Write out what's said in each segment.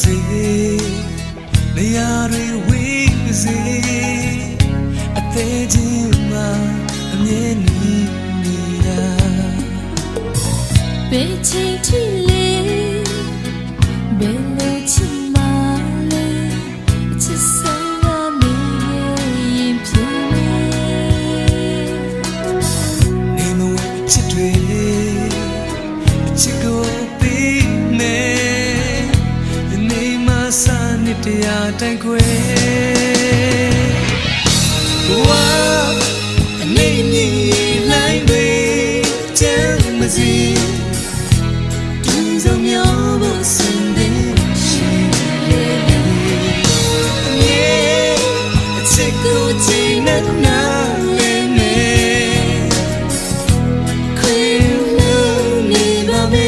စေနေရာတွေဝေးပါစေအသေးချင်းမှာအမြဲနေတာဘယ်ချိန်ထိလဲဘယ်လိုချင်မှလဲအချစ်ဆုံးကမင်းရဲ့ဖြစ်နေမဝဲအချစ်တွေအချစ်ကိုပြီးမယ်ဒီနေ့မှစနေတရားတိုင်းခွဲဝါအနေနဲ့လိုင်းတွေချမ်းမစီဒီစုံမျိုးဖို့စင်တဲ့ရှိလေအချစ်ကိုချင်တဲ့နာလေမေခွေလုံးနေပါမေ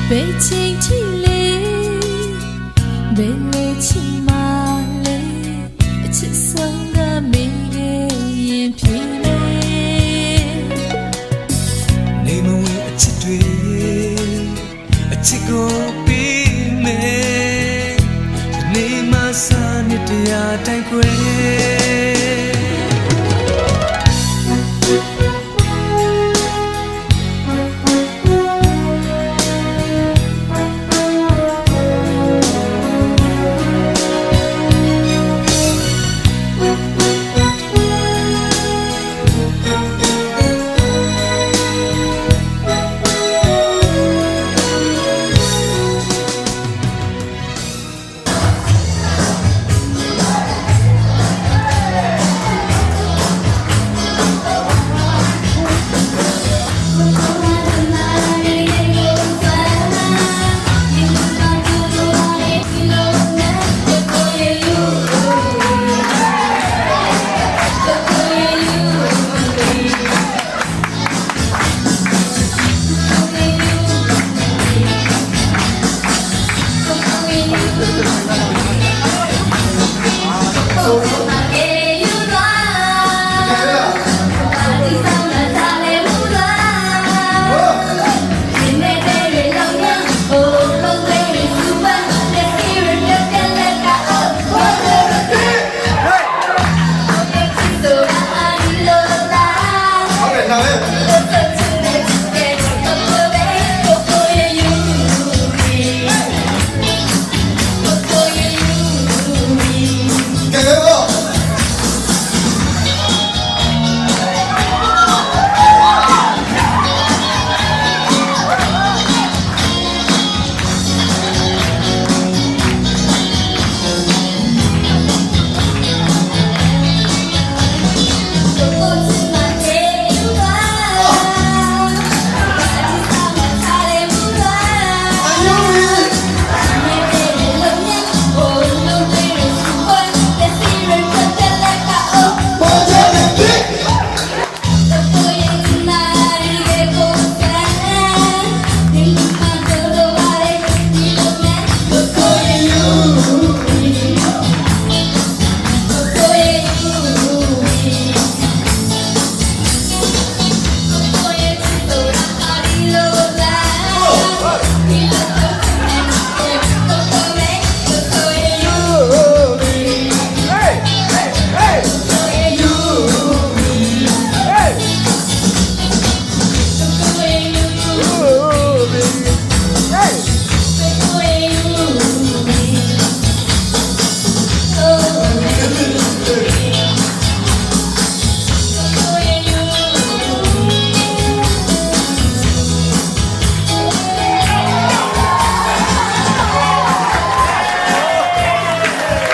ဘယ်ချိန်ထိလဲဘယ်လိုချင်မှလဲအချစ်ဆုံးကမင်းရဲ့ဖြစ်နေမဝဲအချစ်တွေအချစ်ကိုပြီးမယ်ဒီနေ့မှစနေတရားတိုင်းခွဲ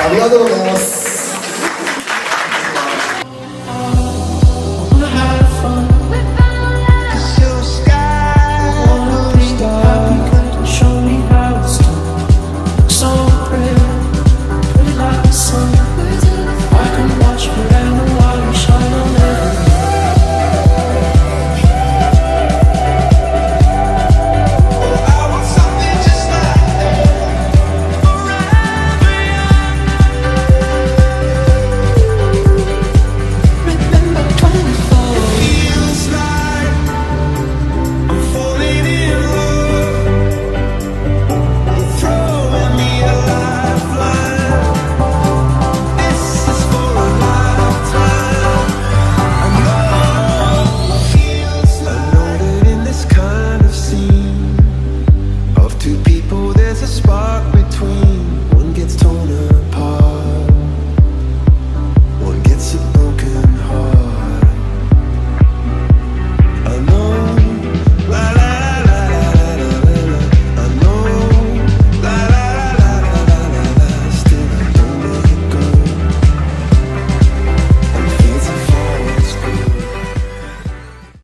ありがとうございます。